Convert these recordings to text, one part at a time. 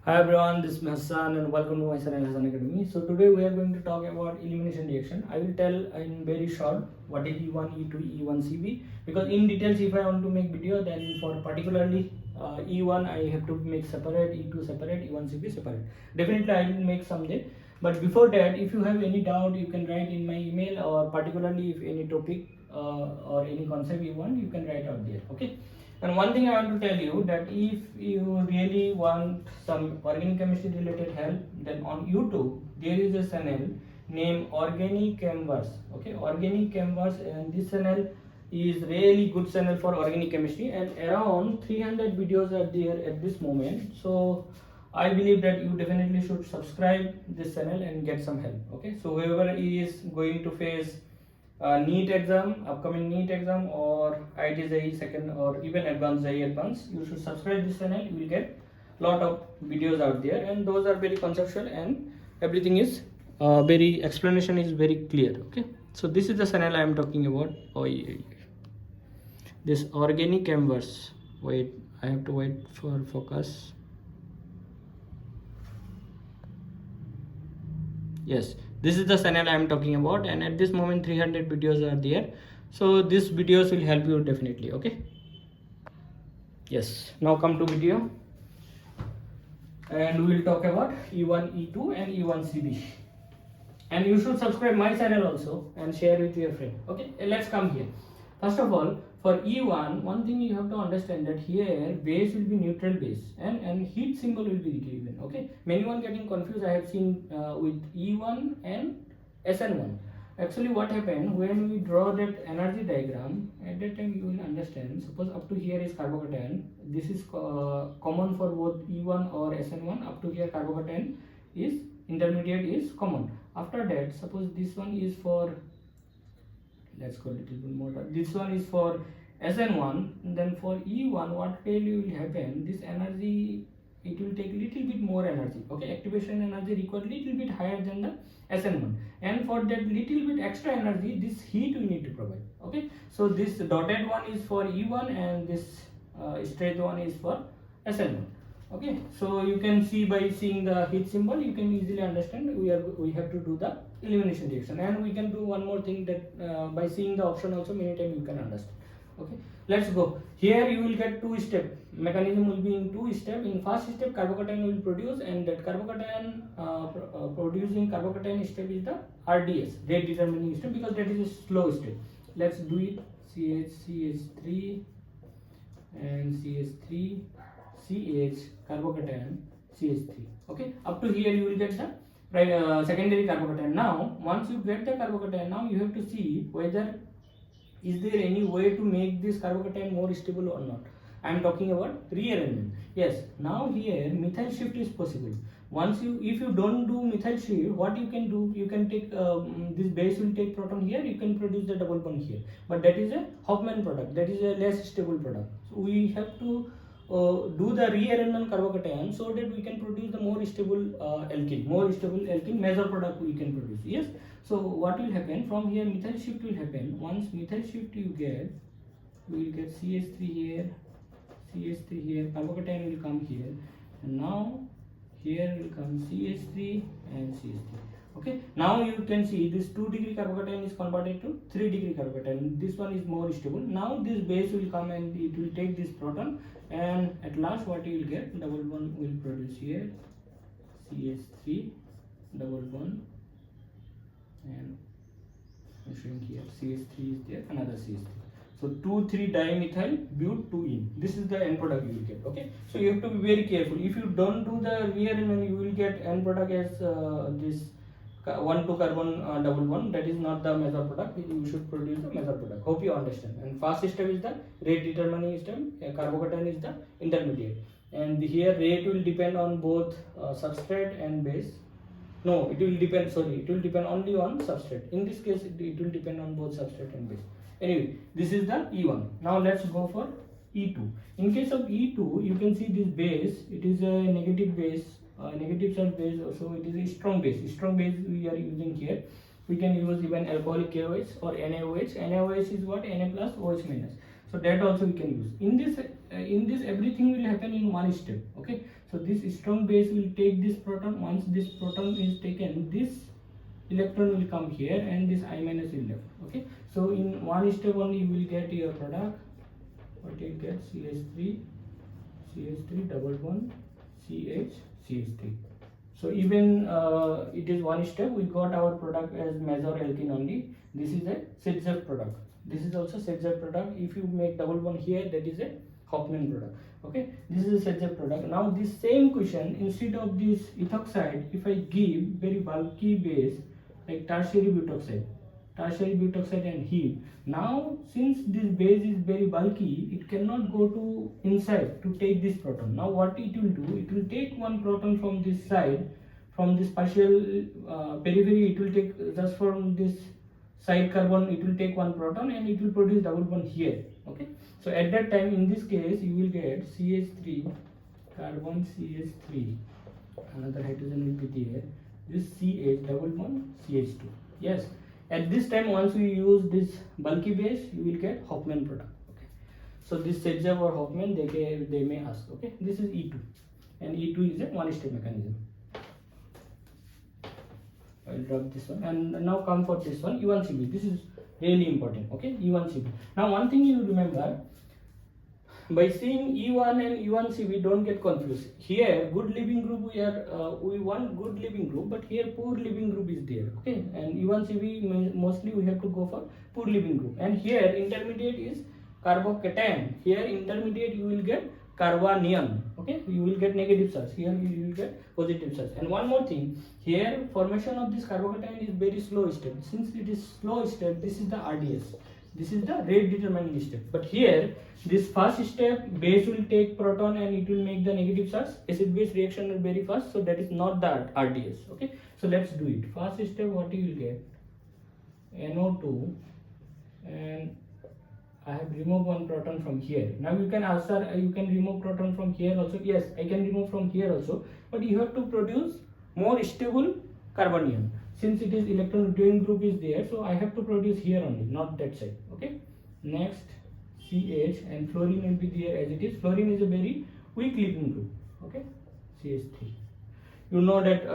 Hi everyone, this is Hassan and welcome to my channel Hassan Academy. So today we are going to talk about elimination reaction. I will tell in very short what is E1, E2, E1 CB, because in details if I want to make video, then for particularly E1 I have to make separate, E2 separate, E1 CB separate. Definitely I will make someday. But before that, if you have any doubt, you can write in my email, or particularly if any topic or any concept you want, you can write out there. Okay. And one thing I want to tell you, that if you really want some organic chemistry related help, then on YouTube there is a channel named Organic Canvas. Okay, Organic Canvas, and this channel is really good channel for organic chemistry, and around 300 videos are there at this moment. So I believe that you definitely should subscribe this channel and get some help. Okay, so whoever is going to face NEET exam, upcoming NEET exam, or IT JEE second, or even advanced JEE advanced, you should subscribe this channel. You will get lot of videos out there, and those are very conceptual, and everything is very explanation is very clear. Okay, so this is the channel I am talking about. Oh, yeah. This Organic Canvas. Wait, I have to wait for focus. Yes, this is the channel I am talking about, and at this moment 300 videos are there, so these videos will help you definitely. Okay, yes, now come to video, and we will talk about E1, E2 and E1 CB, and you should subscribe my channel also and share with your friend. Okay, let's come here. First of all, for E1, one thing you have to understand, that here base will be neutral base, and heat symbol will be given. Okay, many one getting confused, I have seen with E1 and SN1. Actually what happened, when we draw that energy diagram, at that time you will understand. Suppose up to here is carbocation, this is common for both E1 or SN1. Up to here carbocation is intermediate is common. After that, suppose this one is for, let's go a little bit more, this one is for SN1, then for E1 what really will happen, this energy, it will take little bit more energy. Okay, activation energy required little bit higher than the SN1, and for that little bit extra energy, this heat we need to provide. Okay, so this dotted one is for E1, and this straight one is for SN1. Okay, so you can see, by seeing the heat symbol you can easily understand we have to do the elimination reaction. And we can do one more thing, that by seeing the option also many times you can understand. Okay, let's go. Here you will get two step mechanism, will be in two step. In first step carbocation will produce, and that carbocation producing carbocation step is the RDS, rate determining step, because that is a slow step. Let's do it. CH3 and CH3 CH carbocation CH3. Okay, up to here you will get the secondary carbocation. Now once you get the carbocation, now you have to see whether is there any way to make this carbocation more stable or not. I am talking about rearrangement. Yes, now here methyl shift is possible. Once you, if you don't do methyl shift, what you can do, you can take this base will take proton here, you can produce the double bond here, but that is a Hofmann product, that is a less stable product. So we have to do the rearrangement carbocation, so that we can produce the more stable alkene, major product we can produce. Yes, so what will happen, from here methyl shift will happen. Once methyl shift you get, we will get CH3 here, CH3 here, carbocation will come here, and now here will come CH3 and CH3. Okay, now you can see this 2 degree carbocation is converted to 3 degree carbocation. This one is more stable. Now this base will come and it will take this proton, and at last what you will get, double bond will produce here, CH3 double bond, and I'm showing here CH3 is there, another CH3. So 2,3 dimethyl but 2-ene. This is the end product you will get. Okay, so you have to be very careful. If you don't do the rearrangement, you will get end product as this 1,2 carbon double bond. That is not the major product. You should produce the major product. Hope you understand. And first step is the rate determining step. Carbocation is the intermediate, and here rate will depend on both substrate and base. No, it will depend. Sorry, it will depend only on substrate. In this case, it will depend on both substrate and base. Anyway, this is the E1. Now let's go for E2. In case of E2, you can see this base. It is a negative base, negative charge base. So it is a strong base. Strong base we are using here. We can use even alcoholic KOH or NaOH. NaOH is what? Na plus OH minus. So that also we can use. In this in this everything will happen in one step. Okay, so this strong base will take this proton. Once this proton is taken, this electron will come here and this I minus will left. Okay, so in one step only you will get your product. What you get? CH3 double bond CH3. So even it is one step, we got our product as major alkene only. This is a Sedgwick product. This is also Sedgwick product. If you make double bond here, that is a Hofmann product. Okay, this is a Sedgwick product. Now this same question, instead of this ethoxide, if I give very bulky base like tertiary butoxide and heat. Now since this base is very bulky, it cannot go to inside to take this proton. Now what it will do, it will take one proton from this side, from this partial periphery, it will take just from this side carbon, it will take one proton and it will produce double bond here. Okay, so at that time, in this case, you will get CH3 carbon CH3, another hydrogen will be there, this CH double bond CH2. Yes, at this time, once we use this bulky base, you will get Hofmann product. Okay, so this Sedgwick or Hofmann, they may ask. Okay, this is E2, and E2 is a one-step mechanism. I will drop this one, and now come for this one, E1CB. This is really important. Okay, E1CB. Now one thing you remember, by seeing E1 and E1CB, don't get confused. Here, good living group, we want good living group, but here poor living group is there. Okay, and E1CB mostly we have to go for poor living group. And here intermediate is carbocation. Here intermediate you will get carbanion. Okay, you will get negative charge. Here you will get positive charge. And one more thing, here formation of this carbocation is very slow step. Since it is slow step, this is the RDS. This is the rate determining step. But here, this first step, base will take proton and it will make the negative charge. Acid base reaction is very fast, so that is not the RDS. Okay, so let's do it. First step, what you will get? NO2, and I have removed one proton from here. Now you can answer, you can remove proton from here also. Yes, I can remove from here also, but you have to produce more stable carbanion. Since it is electron withdrawing group is there, so I have to produce here only, not that side. Okay, next CH, and fluorine will be there as it is. Fluorine is a very weak leaving group. Okay, CH3. You know that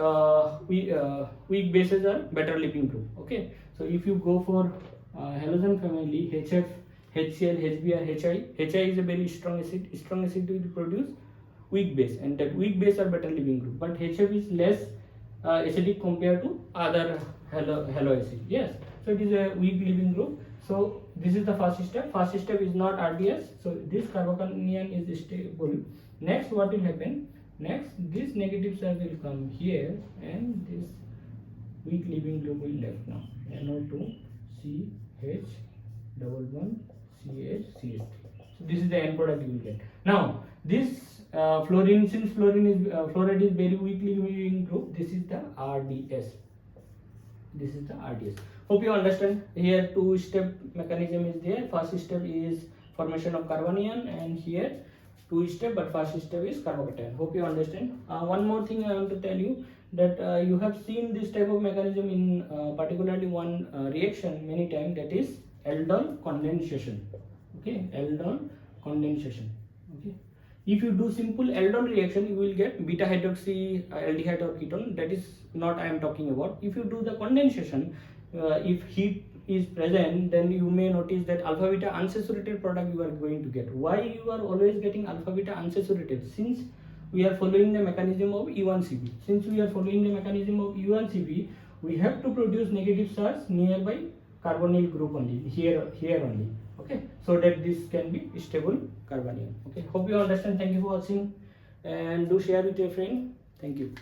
weak bases are better leaving group. Okay, so if you go for halogen family, HF, HCl, HBr, HI is a very strong acid. Strong acid will produce weak base, and that weak base are better leaving group. But HF is less acidic compared to other halo acid. Yes, so it is a weak leaving group. So this is the first step. First step is not RDS. So this carbanion is stable. Next, what will happen? Next, this negative charge will come here, and this weak leaving group will left now. NO2 CH double bond CH CH3. So this is the end product you will get. Now this fluorine, since fluorine is fluoride is very weakly leaving group, this is the RDS. This is the RDS. Hope you understand. Here two-step mechanism is there. First step is formation of carbanion, and here two-step, but first step is carbocation. Hope you understand. One more thing I want to tell you, that you have seen this type of mechanism in particularly one reaction many times, that is aldol condensation. Okay, aldol condensation. Okay, if you do simple aldol reaction, you will get beta hydroxy aldehyde or ketone. That is not I am talking about. If you do the condensation, if heat is present, then you may notice that alpha beta unsaturated product you are going to get. Why you are always getting alpha beta unsaturated? Since we are following the mechanism of E1CB. Since we are following the mechanism of E1CB, we have to produce negative charge nearby carbonyl group only, here only. Okay, so that this can be stable carbanion. Okay, hope you understand. Thank you for watching, and do share with your friend. Thank you.